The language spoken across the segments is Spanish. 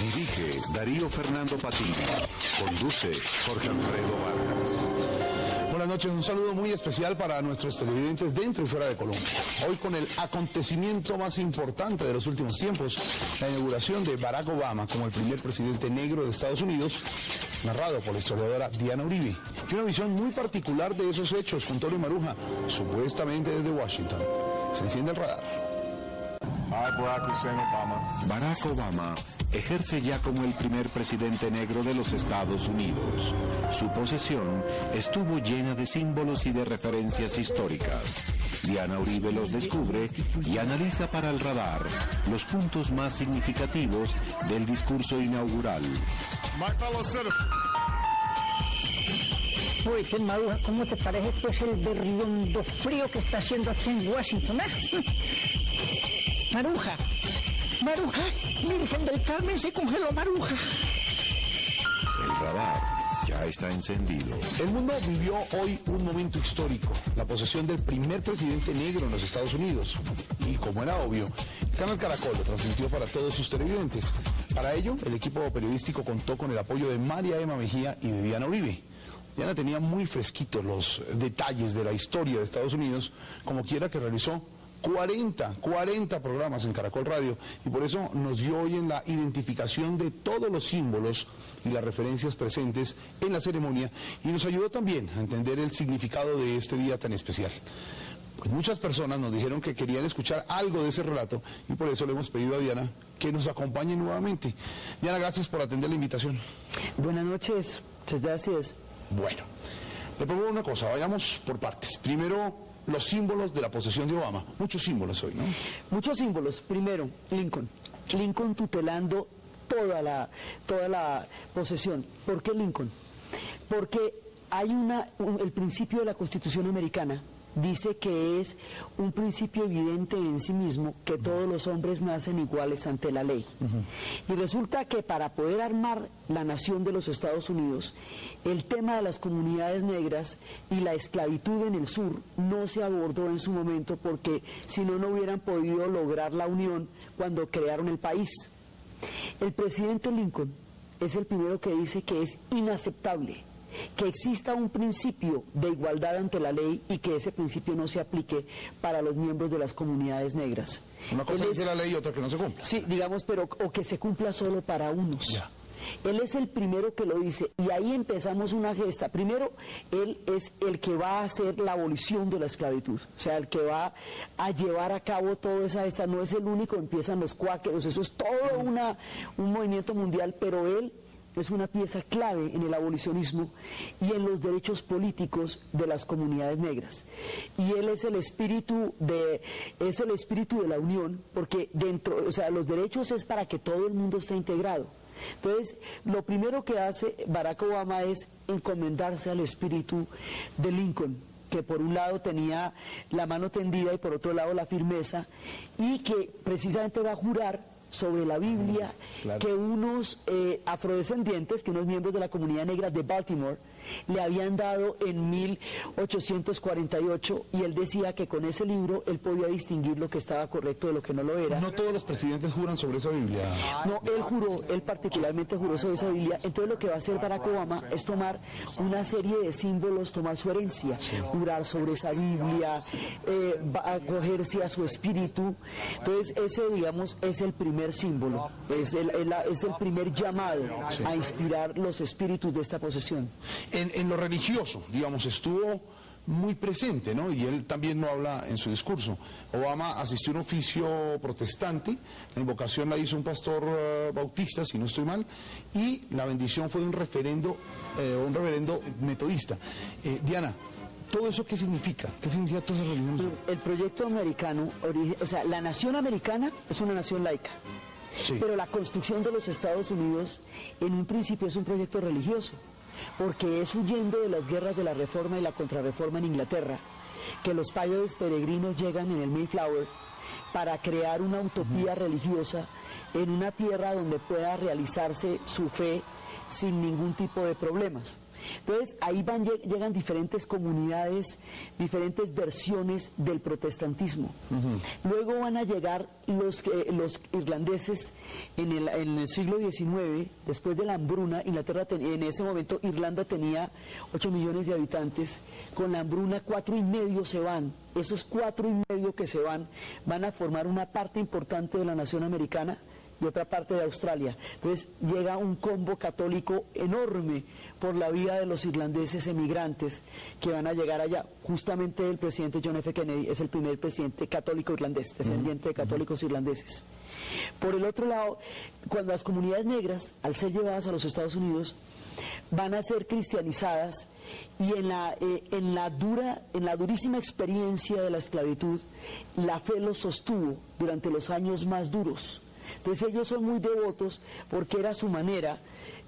Dirige Darío Fernando Patiño. Conduce Jorge Alfredo Vargas. Buenas noches, un saludo muy especial para nuestros televidentes dentro y fuera de Colombia. Hoy con el acontecimiento más importante de los últimos tiempos, la inauguración de Barack Obama como el primer presidente negro de Estados Unidos, narrado por la historiadora Diana Uribe. Y una visión muy particular de esos hechos con Tony Maruja, supuestamente desde Washington. Se enciende el radar. Barack Obama ejerce ya como el primer presidente negro de los Estados Unidos. Su posesión estuvo llena de símbolos y de referencias históricas. Diana Uribe los descubre y analiza para el radar los puntos más significativos del discurso inaugural. Uy, ¿qué Maruja? ¿Cómo te parece pues el berriondo frío que está haciendo aquí en Washington? Maruja, Maruja, Virgen del Carmen, se congeló Maruja. El radar ya está encendido. El mundo vivió hoy un momento histórico, la posesión del primer presidente negro en los Estados Unidos. Y como era obvio, el canal Caracol lo transmitió para todos sus televidentes. Para ello, el equipo periodístico contó con el apoyo de María Emma Mejía y de Diana Uribe. Diana tenía muy fresquitos los detalles de la historia de Estados Unidos, como quiera que realizó 40 programas en Caracol Radio, y por eso nos dio hoy en la identificación de todos los símbolos y las referencias presentes en la ceremonia, y nos ayudó también a entender el significado de este día tan especial. Pues muchas personas nos dijeron que querían escuchar algo de ese relato, y por eso le hemos pedido a Diana que nos acompañe nuevamente. Diana, gracias por atender la invitación. Buenas noches, muchas gracias. Bueno, le propongo una cosa, vayamos por partes. Primero, los símbolos de la posesión de Obama. Muchos símbolos hoy, ¿no? Muchos símbolos. Primero, Lincoln. Lincoln tutelando toda la posesión. ¿Por qué Lincoln? Porque hay el principio de la Constitución americana dice que es un principio evidente en sí mismo, que todos los hombres nacen iguales ante la ley. Y resulta que para poder armar la nación de los Estados Unidos, el tema de las comunidades negras y la esclavitud en el sur no se abordó en su momento, porque si no, no hubieran podido lograr la unión cuando crearon el país. El presidente Lincoln es el primero que dice que es inaceptable que exista un principio de igualdad ante la ley y que ese principio no se aplique para los miembros de las comunidades negras. Una cosa dice la ley y otra que no se cumpla. Sí, digamos, pero o que se cumpla solo para unos. Ya. Él es el primero que lo dice, y ahí empezamos una gesta. Primero, él es el que va a hacer la abolición de la esclavitud, o sea, el que va a llevar a cabo toda esa gesta. No es el único, empiezan los cuáqueros, eso es todo un movimiento mundial, pero él es una pieza clave en el abolicionismo y en los derechos políticos de las comunidades negras. Y él es el espíritu de la unión, porque dentro, o sea, los derechos es para que todo el mundo esté integrado. Entonces, lo primero que hace Barack Obama es encomendarse al espíritu de Lincoln, que por un lado tenía la mano tendida y por otro lado la firmeza, y que precisamente va a jurar sobre la Biblia, claro, que unos afrodescendientes, que unos miembros de la comunidad negra de Baltimore le habían dado en 1848, y él decía que con ese libro él podía distinguir lo que estaba correcto de lo que no lo era. No todos los presidentes juran sobre esa Biblia. No, él particularmente juró sobre esa Biblia. Entonces lo que va a hacer Barack Obama es tomar una serie de símbolos, tomar su herencia, jurar sobre esa Biblia, va a acogerse a su espíritu. Entonces ese, digamos, es el primer símbolo, es el primer llamado a inspirar los espíritus de esta posesión. En lo religioso, digamos, estuvo muy presente, ¿no? Y él también lo habla en su discurso. Obama asistió a un oficio protestante, la invocación la hizo un pastor bautista, si no estoy mal, y la bendición fue de un reverendo metodista. Diana, ¿todo eso qué significa? ¿Qué significa toda esa religión? El proyecto americano, o sea, la nación americana es una nación laica. Sí. Pero la construcción de los Estados Unidos en un principio es un proyecto religioso, porque es huyendo de las guerras de la Reforma y la Contrarreforma en Inglaterra, que los padres peregrinos llegan en el Mayflower para crear una utopía religiosa en una tierra donde pueda realizarse su fe sin ningún tipo de problemas. Entonces ahí llegan diferentes comunidades, diferentes versiones del protestantismo. Luego van a llegar los irlandeses en el siglo XIX, después de la hambruna. Inglaterra en ese momento Irlanda tenía 8 millones de habitantes, con la hambruna 4,5 se van. Esos 4,5 que se van a formar una parte importante de la nación americana y otra parte de Australia. Entonces llega un combo católico enorme por la vía de los irlandeses emigrantes que van a llegar allá. Justamente el presidente John F. Kennedy es el primer presidente católico irlandés, descendiente de católicos irlandeses. Por el otro lado, cuando las comunidades negras, al ser llevadas a los Estados Unidos, van a ser cristianizadas, y en la durísima experiencia de la esclavitud, la fe los sostuvo durante los años más duros. Entonces ellos son muy devotos porque era su manera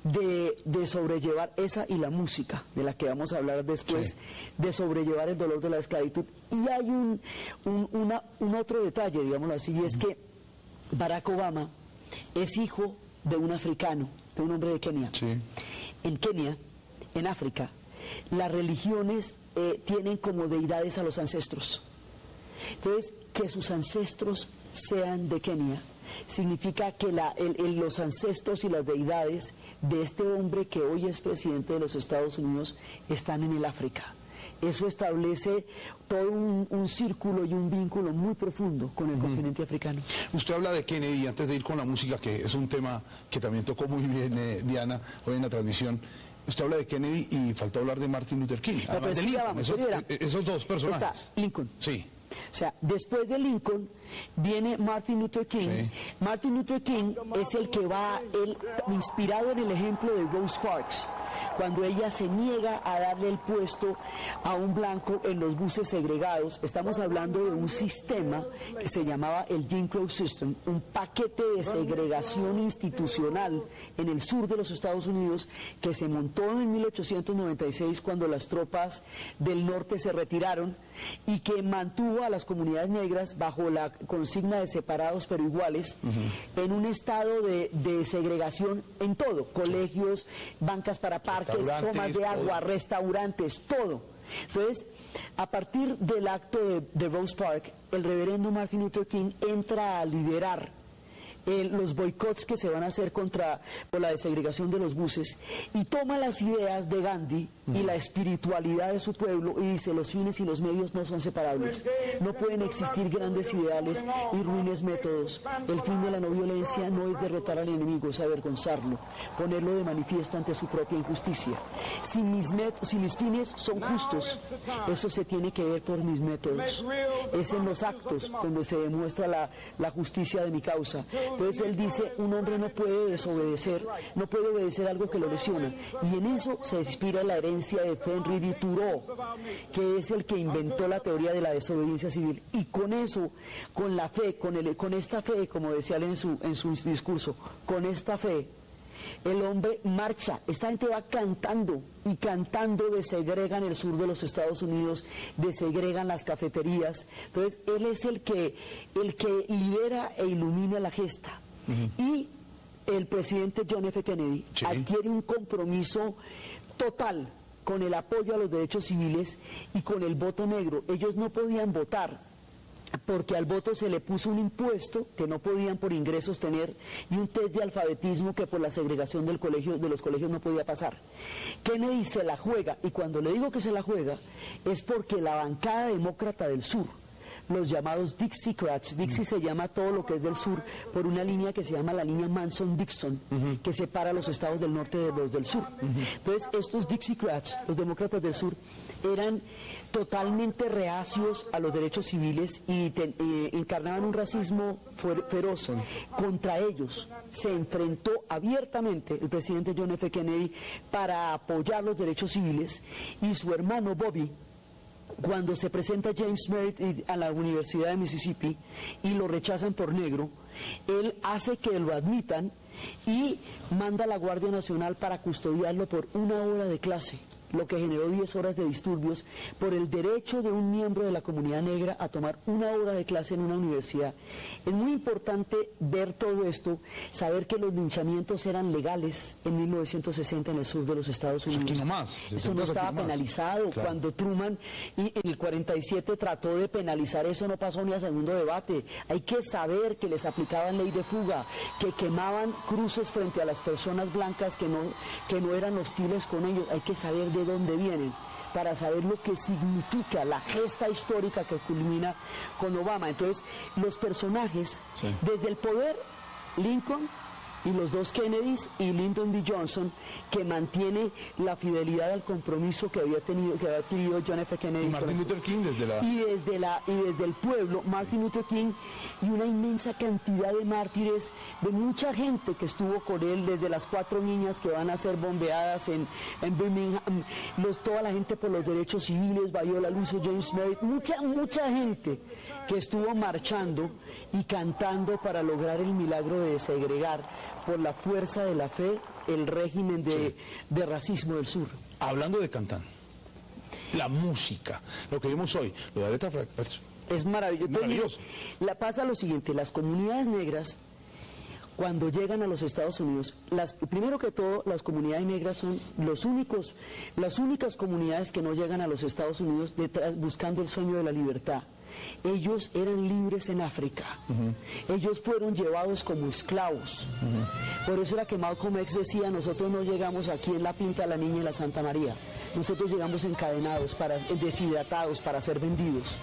de sobrellevar esa, y la música, de la que vamos a hablar después, sí, de sobrellevar el dolor de la esclavitud. Y hay un otro detalle, digámoslo así, y es que Barack Obama es hijo de un africano, de un hombre de Kenia. Sí. En Kenia, en África, las religiones tienen como deidades a los ancestros. Entonces, que sus ancestros sean de Kenia significa que los ancestros y las deidades de este hombre que hoy es presidente de los Estados Unidos están en el África. Eso establece todo un círculo y un vínculo muy profundo con el continente africano. Usted habla de Kennedy, antes de ir con la música, que es un tema que también tocó muy bien Diana hoy en la transmisión. Usted habla de Kennedy y faltó hablar de Martin Luther King. No, pero de Lincoln, esos dos personajes. Está Lincoln. Sí. O sea, después de Lincoln viene Martin Luther King. Sí. Martin Luther King es el que va, inspirado en el ejemplo de Rosa Parks, cuando ella se niega a darle el puesto a un blanco en los buses segregados. Estamos hablando de un sistema que se llamaba el Jim Crow System, un paquete de segregación institucional en el sur de los Estados Unidos que se montó en 1896 cuando las tropas del norte se retiraron, y que mantuvo a las comunidades negras bajo la consigna de separados pero iguales, en un estado de segregación en todo: colegios, bancas para parques, tomas de agua, todo, restaurantes, todo. Entonces, a partir del acto de Rose Park, el reverendo Martin Luther King entra a liderar los boicots que se van a hacer por la desegregación de los buses, y toma las ideas de Gandhi y la espiritualidad de su pueblo y dice: los fines y los medios no son separables, no pueden existir grandes ideales y ruines métodos. El fin de la no violencia no es derrotar al enemigo, es avergonzarlo, ponerlo de manifiesto ante su propia injusticia. Si mis fines son justos, eso se tiene que ver por mis métodos. Es en los actos donde se demuestra la justicia de mi causa. Entonces él dice: un hombre no puede desobedecer, no puede obedecer algo que lo lesiona, y en eso se inspira la herencia de Henry D. Thoreau, que es el que inventó la teoría de la desobediencia civil. Y con eso, con la fe, con esta fe, como decía él en su discurso, con esta fe, el hombre marcha. Esta gente va cantando y cantando, desegregan el sur de los Estados Unidos, desegregan las cafeterías. Entonces él es el que lidera e ilumina la gesta. Y el presidente John F. Kennedy adquiere un compromiso total con el apoyo a los derechos civiles y con el voto negro. Ellos no podían votar porque al voto se le puso un impuesto que no podían por ingresos tener, y un test de alfabetismo que por la segregación de los colegios no podía pasar. Kennedy se la juega, y cuando le digo que se la juega es porque la bancada demócrata del sur, los llamados Dixiecrats, Dixie se llama todo lo que es del sur por una línea que se llama la línea Manson-Dixon, que separa los estados del norte de los del sur. Entonces estos Dixiecrats, los demócratas del sur, eran totalmente reacios a los derechos civiles y encarnaban un racismo feroz. Contra ellos se enfrentó abiertamente el presidente John F. Kennedy para apoyar los derechos civiles, y su hermano Bobby, cuando se presenta James Meredith a la Universidad de Mississippi y lo rechazan por negro, él hace que lo admitan y manda a la Guardia Nacional para custodiarlo por 1 hora de clase. lo que generó 10 horas de disturbios por el derecho de un miembro de la comunidad negra a tomar una hora de clase en una universidad. Es muy importante ver todo esto, saber que los linchamientos eran legales en 1960 en el sur de los Estados Unidos. Aquí nomás, esto no estaba penalizado. Claro. Cuando Truman en el 47 trató de penalizar eso, no pasó ni a segundo debate. Hay que saber que les aplicaban ley de fuga, que quemaban cruces frente a las personas blancas que no eran hostiles con ellos. Hay que saber de dónde vienen para saber lo que significa la gesta histórica que culmina con Obama. Entonces, los personajes, sí, desde el poder, Lincoln y los dos Kennedys y Lyndon B. Johnson, que mantiene la fidelidad al compromiso que había adquirido John F. Kennedy. Y Martin Luther King desde el pueblo, Martin Luther King, y una inmensa cantidad de mártires, de mucha gente que estuvo con él, desde las 4 niñas que van a ser bombeadas en Birmingham, toda la gente por los derechos civiles, Viola Lucio, James Merritt, mucha gente que estuvo marchando y cantando para lograr el milagro de desegregar por la fuerza de la fe el régimen de racismo del sur. Hablando de cantar, la música, lo que vimos hoy, lo de Aretha Franklin, es maravilloso. Maravilloso. Pasa lo siguiente, las comunidades negras, cuando llegan a los Estados Unidos, primero que todo, las comunidades negras son las únicas comunidades que no llegan a los Estados Unidos buscando el sueño de la libertad. Ellos eran libres en África. Ellos fueron llevados como esclavos. Por eso era que Malcolm X decía: nosotros no llegamos aquí en la Pinta de la Niña y la Santa María. Nosotros llegamos encadenados, deshidratados, para ser vendidos.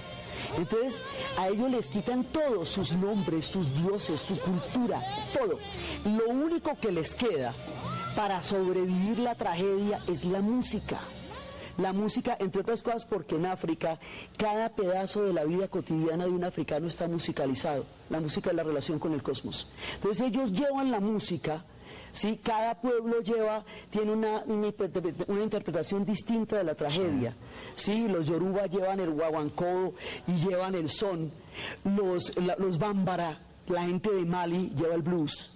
Entonces, a ellos les quitan todos sus nombres, sus dioses, su cultura, todo. Lo único que les queda para sobrevivir la tragedia es la música. La música, entre otras cosas, porque en África cada pedazo de la vida cotidiana de un africano está musicalizado. La música es la relación con el cosmos. Entonces ellos llevan la música, ¿sí? Cada pueblo tiene una interpretación distinta de la tragedia. ¿Sí? Los Yoruba llevan el guaguancó y llevan el son. Los bámbara, la gente de Mali, lleva el blues.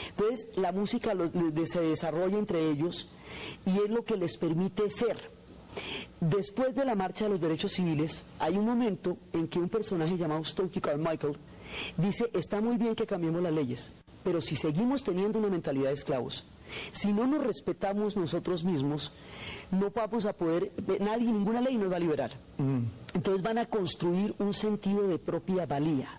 Entonces la música se desarrolla entre ellos y es lo que les permite ser. Después de la marcha de los derechos civiles, hay un momento en que un personaje llamado Stokely Carmichael dice: está muy bien que cambiemos las leyes, pero si seguimos teniendo una mentalidad de esclavos, si no nos respetamos nosotros mismos, no vamos a poder, ninguna ley nos va a liberar. Entonces van a construir un sentido de propia valía.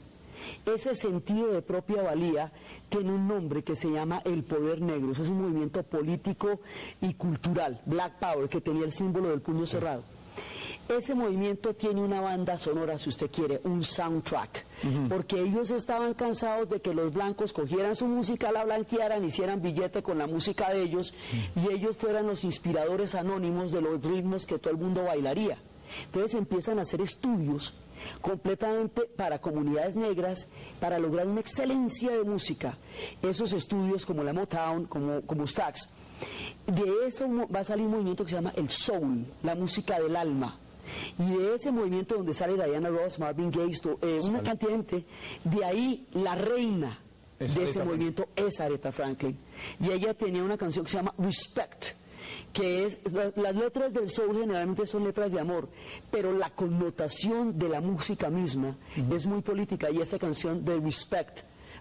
Ese sentido de propia valía tiene un nombre que se llama el poder negro. Ese es un movimiento político y cultural, Black Power, que tenía el símbolo del puño cerrado. Ese movimiento tiene una banda sonora, si usted quiere, un soundtrack, porque ellos estaban cansados de que los blancos cogieran su música, la blanquearan, hicieran billete con la música de ellos, y ellos fueran los inspiradores anónimos de los ritmos que todo el mundo bailaría. Entonces empiezan a hacer estudios completamente para comunidades negras, para lograr una excelencia de música. Esos estudios, como la Motown, como Stax, de eso va a salir un movimiento que se llama el soul, la música del alma. Y de ese movimiento donde sale Diana Ross, Marvin Gaye, una cantidad de gente, de ahí la reina de ese movimiento es Aretha Franklin. Y ella tenía una canción que se llama Respect, que es, las letras del soul generalmente son letras de amor, pero la connotación de la música misma es muy política, y esta canción de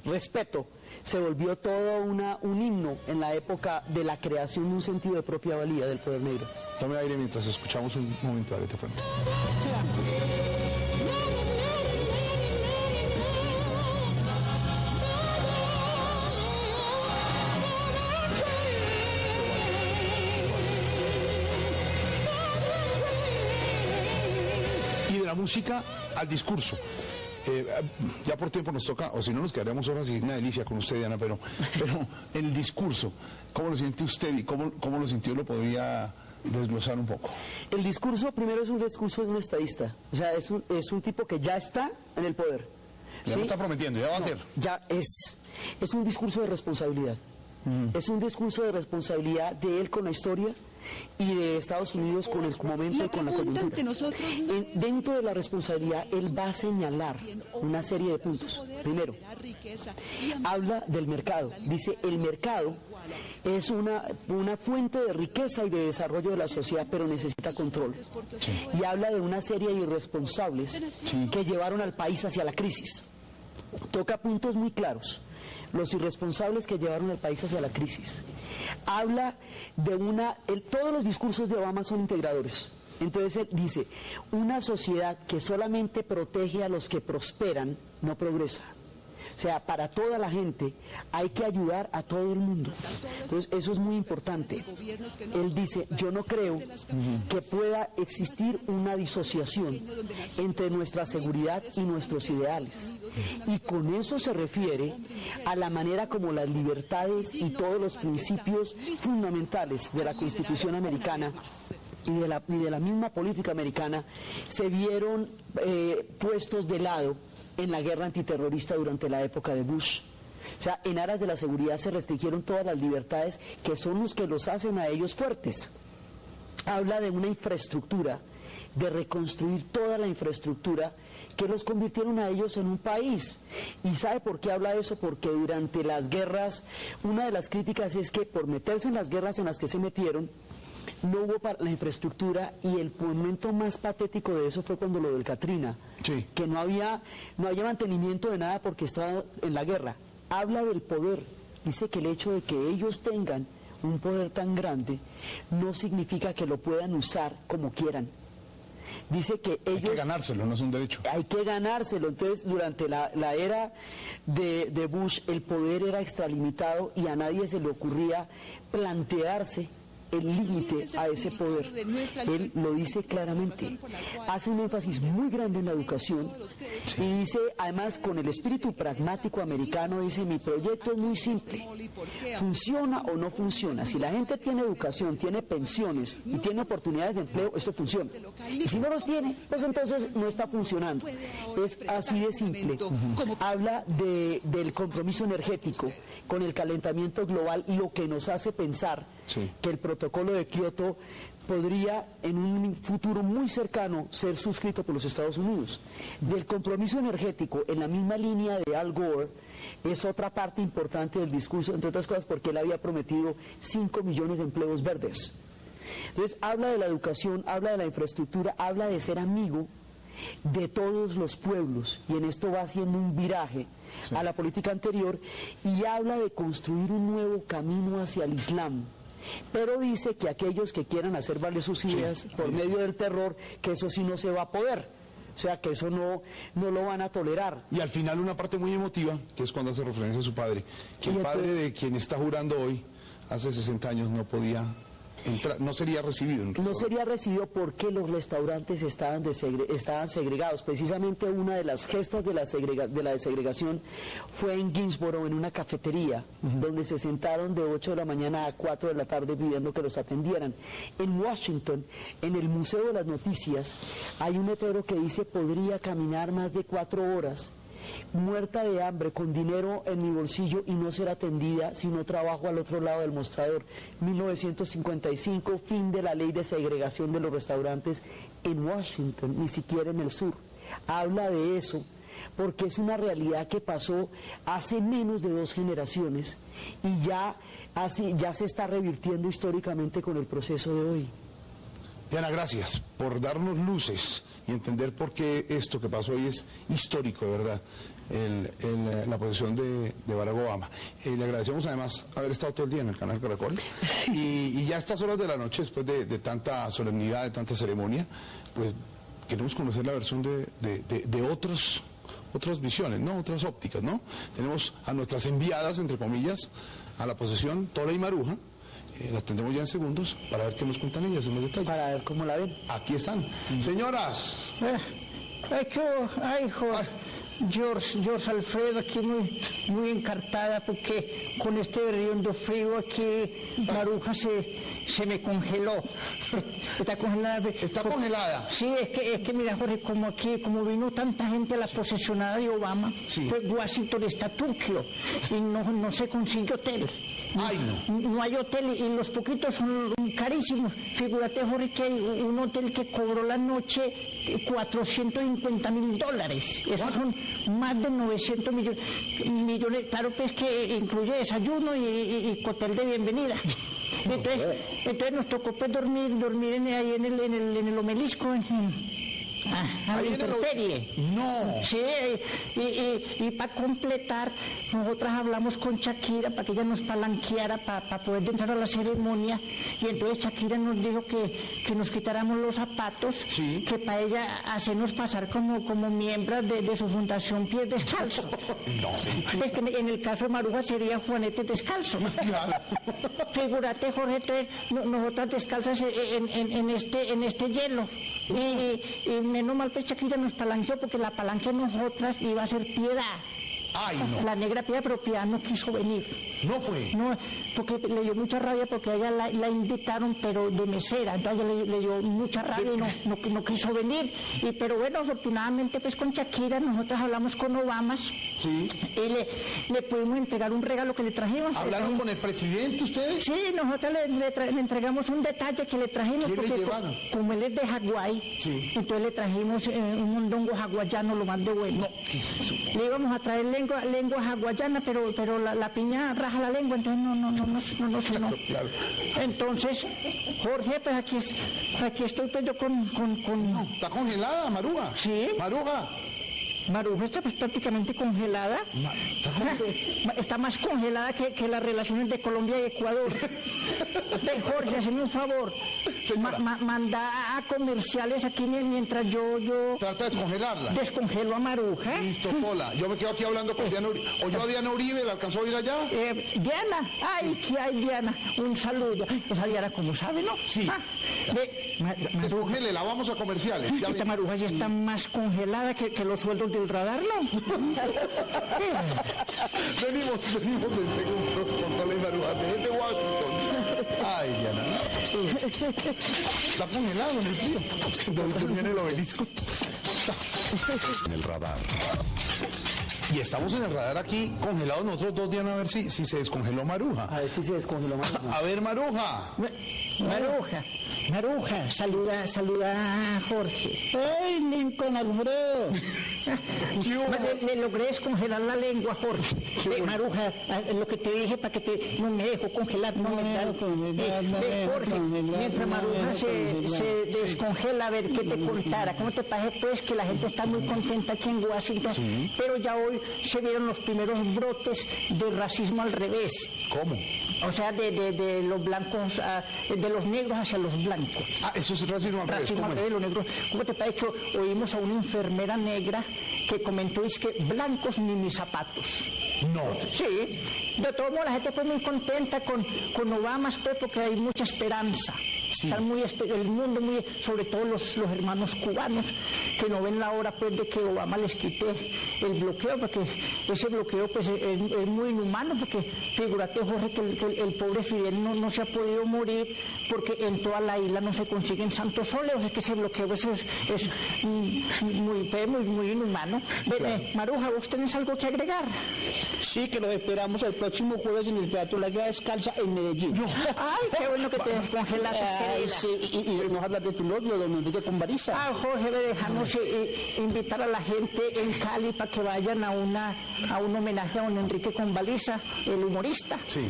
respeto, se volvió todo un himno en la época de la creación de un sentido de propia valía del poder negro. Tome aire mientras escuchamos un momento de Aretha Franklin. Y de la música al discurso. Ya por tiempo nos toca, o si no nos quedaríamos horas y es una delicia con usted, Diana, pero el discurso, ¿cómo lo siente usted y cómo lo sintió? ¿Lo podría desglosar un poco? El discurso primero es un discurso de un estadista, o sea, es un tipo que ya está en el poder. Ya lo está prometiendo, ya va a hacer. Ya es un discurso de responsabilidad. Es un discurso de responsabilidad de él con la historia, y de Estados Unidos con el momento y con la coyuntura. Dentro de la responsabilidad, él va a señalar una serie de puntos. Primero, habla del mercado. Dice, el mercado es una fuente de riqueza y de desarrollo de la sociedad, pero necesita control. Sí. Y habla de una serie de irresponsables que llevaron al país hacia la crisis. Toca puntos muy claros. Los irresponsables que llevaron al país hacia la crisis. Habla de todos los discursos de Obama son integradores. Entonces él dice, una sociedad que solamente protege a los que prosperan, no progresa. O sea, para toda la gente hay que ayudar a todo el mundo. Entonces eso es muy importante. Él dice, yo no creo que pueda existir una disociación entre nuestra seguridad y nuestros ideales. Y con eso se refiere a la manera como las libertades y todos los principios fundamentales de la Constitución americana y de la misma política americana se vieron puestos de lado en la guerra antiterrorista durante la época de Bush. O sea, en aras de la seguridad se restringieron todas las libertades que son los que los hacen a ellos fuertes. Habla de una infraestructura, de reconstruir toda la infraestructura que los convirtieron a ellos en un país. ¿Y sabe por qué habla de eso? Porque durante las guerras, una de las críticas es que por meterse en las guerras en las que se metieron, no hubo la infraestructura, y el momento más patético de eso fue cuando lo del Katrina, sí, que no había mantenimiento de nada porque estaba en la guerra. Habla del poder, dice que el hecho de que ellos tengan un poder tan grande no significa que lo puedan usar como quieran. Dice que ellos... Hay que ganárselo, no es un derecho. Hay que ganárselo. Entonces, durante la era de Bush, el poder era extralimitado y a nadie se le ocurría plantearse el límite a ese poder. Él lo dice claramente, hace un énfasis muy grande en la educación y dice, además, con el espíritu pragmático americano, dice, mi proyecto es muy simple, funciona o no funciona. Si la gente tiene educación, tiene pensiones y tiene oportunidades de empleo, esto funciona. Y si no los tiene, pues entonces no está funcionando. Es así de simple. Habla del compromiso energético con el calentamiento global, lo que nos hace pensar que el protocolo de Kioto podría en un futuro muy cercano ser suscrito por los Estados Unidos. Del compromiso energético, en la misma línea de Al Gore, es otra parte importante del discurso, entre otras cosas porque él había prometido 5 millones de empleos verdes. Entonces habla de la educación, habla de la infraestructura, habla de ser amigo de todos los pueblos, y en esto va haciendo un viraje a la política anterior, y habla de construir un nuevo camino hacia el Islam. Pero dice que aquellos que quieran hacer valer sus ideas por medio del terror, que eso sí no se va a poder. O sea, que eso no lo van a tolerar. Y al final una parte muy emotiva, que es cuando hace referencia a su padre, que el padre de quien está jurando hoy, hace 60 años no podía entrar, no sería recibido. No sería recibido porque los restaurantes estaban segregados. Precisamente una de las gestas de la desegregación fue en Greensboro, en una cafetería, donde se sentaron de 8 de la mañana a 4 de la tarde pidiendo que los atendieran. En Washington, en el Museo de las Noticias, hay un letrero que dice, podría caminar más de 4 horas, muerta de hambre, con dinero en mi bolsillo y no ser atendida si no trabajo al otro lado del mostrador. 1955, fin de la ley de segregación de los restaurantes en Washington, ni siquiera en el sur. Habla de eso porque es una realidad que pasó hace menos de 2 generaciones y ya se está revirtiendo históricamente con el proceso de hoy. Diana, gracias por darnos luces y entender por qué esto que pasó hoy es histórico, de verdad, la posición de Barack Obama. Le agradecemos además haber estado todo el día en el canal Caracol. Y ya a estas horas de la noche, después de tanta solemnidad, de tanta ceremonia, pues queremos conocer la versión de otras visiones, ¿no? Otras ópticas, ¿no? Tenemos a nuestras enviadas, entre comillas, a la posesión, Tola y Maruja. Las tendremos ya en segundos para ver qué nos cuentan ellas en los detalles. Para ver cómo la ven. Aquí están. Señoras. George Alfredo, aquí muy encartada porque con este berriondo frío aquí Maruja se me congeló. Está congelada. ¿Está congelada? Sí, es que mira, Jorge, como vino tanta gente a la posesionada de Obama, sí, pues Washington está turquio y no se consigue hotel. Ay, no hay hotel y los poquitos son carísimos. Figúrate, Jorge, que hay un hotel que cobró la noche $450,000. Esos son más de 900 millones. Claro, pues que incluye desayuno y hotel de bienvenida. Entonces nos tocó pues dormir ahí en el obelisco, a la intemperie. No. Sí, y para completar, nosotras hablamos con Shakira para que ella nos palanqueara para poder entrar a la ceremonia, y entonces Shakira nos dijo que nos quitáramos los zapatos, sí, que para ella hacernos pasar como miembros de su fundación Pies Descalzos. No, sí. Es que en el caso de Maruja sería Juanetes Descalzos. Claro. Figúrate, Jorge, entonces, nosotras descalzas en este hielo. Y menos mal pues Shakira nos palanqueó, porque la palanca de nosotras iba a ser Piedad. Ay, no. La negra Piedad, pero Piedad no quiso venir. ¿No fue? No, porque le dio mucha rabia, porque a ella la invitaron, pero de mesera. Entonces a ella le dio mucha rabia y no quiso venir. Pero bueno, afortunadamente pues con Shakira nosotros hablamos con Obama. Sí. Y le pudimos entregar un regalo que le trajimos. ¿Hablaron con el presidente ustedes? Sí, nosotros le entregamos un detalle que le trajimos. ¿Qué le porque llevaron? Como él es de Hawái, sí, entonces le trajimos un mondongo hawaiano, lo más de bueno. No, ¿qué es eso? Le íbamos a traer lengua hawaiana, pero la piña raja la lengua, entonces no. Claro. Entonces, Jorge, pues aquí estoy pues yo con... No, ¿está congelada, Maruja? Sí. Maruja está pues prácticamente congelada. Está más congelada que las relaciones de Colombia y Ecuador. Ven, Jorge, hazme un favor. Manda a comerciales aquí mientras yo trata de descongelarla. Descongelo a Maruja. Listo, sola. Yo me quedo aquí hablando con Diana Uribe. ¿O yo a Diana Uribe la alcanzó a ir allá? Diana, ¿qué hay, Diana? Un saludo. Esa Diana, como sabe, ¿no? Sí. Descongélela, vamos a comerciales. Esta Maruja ya está más congelada que los sueldos del radar, ¿no? venimos en segundos con toda la Maruja desde Washington. Ay, Diana. Está congelado en el frío. Entonces viene el obelisco. En el radar. Y estamos en el radar aquí, congelados nosotros dos, Diana, a ver si se descongeló Maruja. A ver si se descongeló Maruja. A ver, Maruja. Maruja, saluda a Jorge. ¡Ay, Lincoln Alfredo! Le logré descongelar la lengua, Jorge. Maruja, lo que te dije para que no me dejo congelar. Jorge, mientras Maruja se descongela, a ver qué te contara. ¿Cómo te parece, pues, que la gente está muy contenta aquí en Washington? Sí. Pero ya hoy se vieron los primeros brotes de racismo al revés. ¿Cómo? O sea, de los blancos, de los negros hacia los blancos. Eso es racismo al revés. Racismo al revés, los negros. ¿Cómo te parece que oímos a una enfermera negra que comentó, es que blancos ni mis zapatos? No. Sí. De todos modos, la gente fue muy contenta con Obama, pues, porque hay mucha esperanza. Sí. Están el mundo muy, sobre todo los hermanos cubanos, que no ven la hora pues de que Obama les quite el bloqueo, porque ese bloqueo pues es muy inhumano, porque figúrate, Jorge, que el pobre Fidel no se ha podido morir porque en toda la isla no se consiguen santos óleos. O sea que ese bloqueo es muy feo, muy inhumano. Claro. Maruja, ¿vos tenés algo que agregar? Sí, que los esperamos el próximo jueves en el Teatro La Guía Descalza en Medellín. Ay, qué bueno que te descongelaste, querida. Sí, y nos hablas de tu novio, don Enrique Convariza. Jorge, déjanos invitar a la gente en Cali para que vayan a un homenaje a don Enrique Convariza, el humorista. Sí,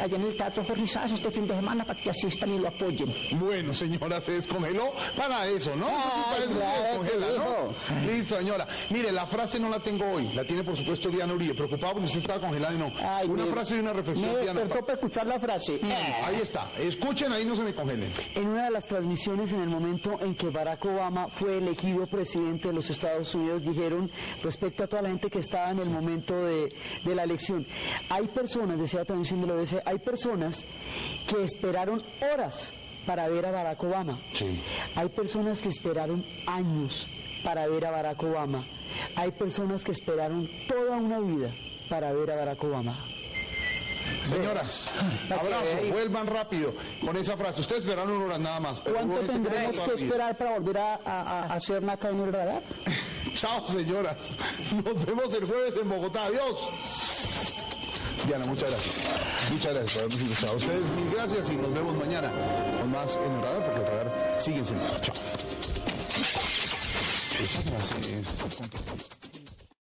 allá en el Teatro Jorge Sass este fin de semana, para que asistan y lo apoyen. Bueno, señora, se descongeló para eso, ¿no? Para eso claro, se descongela, ¿no? hijo. Listo, señora. Mire, la frase no la tengo hoy, la tiene por supuesto Diana Uribe, preocupado porque usted estaba congelada y no. Ay, una frase y una reflexión, me Diana. despertó para escuchar la frase. Ahí está, escuchen, ahí no se me congelen. En una de las transmisiones, en el momento en que Barack Obama fue elegido presidente de los Estados Unidos, dijeron respecto a toda la gente que estaba en el momento de la elección, hay personas, decía la transmisión de la BBC, hay personas que esperaron horas para ver a Barack Obama. Sí. Hay personas que esperaron años para ver a Barack Obama. hay personas que esperaron toda una vida para ver a Barack Obama. Señoras, abrazo, vuelvan rápido con esa frase. Ustedes esperaron 1 hora nada más. Pero ¿Cuánto tendremos que esperar para volver a hacer acá en el radar? Chao, señoras. Nos vemos el jueves en Bogotá. Adiós. Diana, muchas gracias. Muchas gracias por habernos escuchado. A ustedes, mil gracias y nos vemos mañana con más en el radar, porque el radar sigue encendido. Chao. Esa frase es...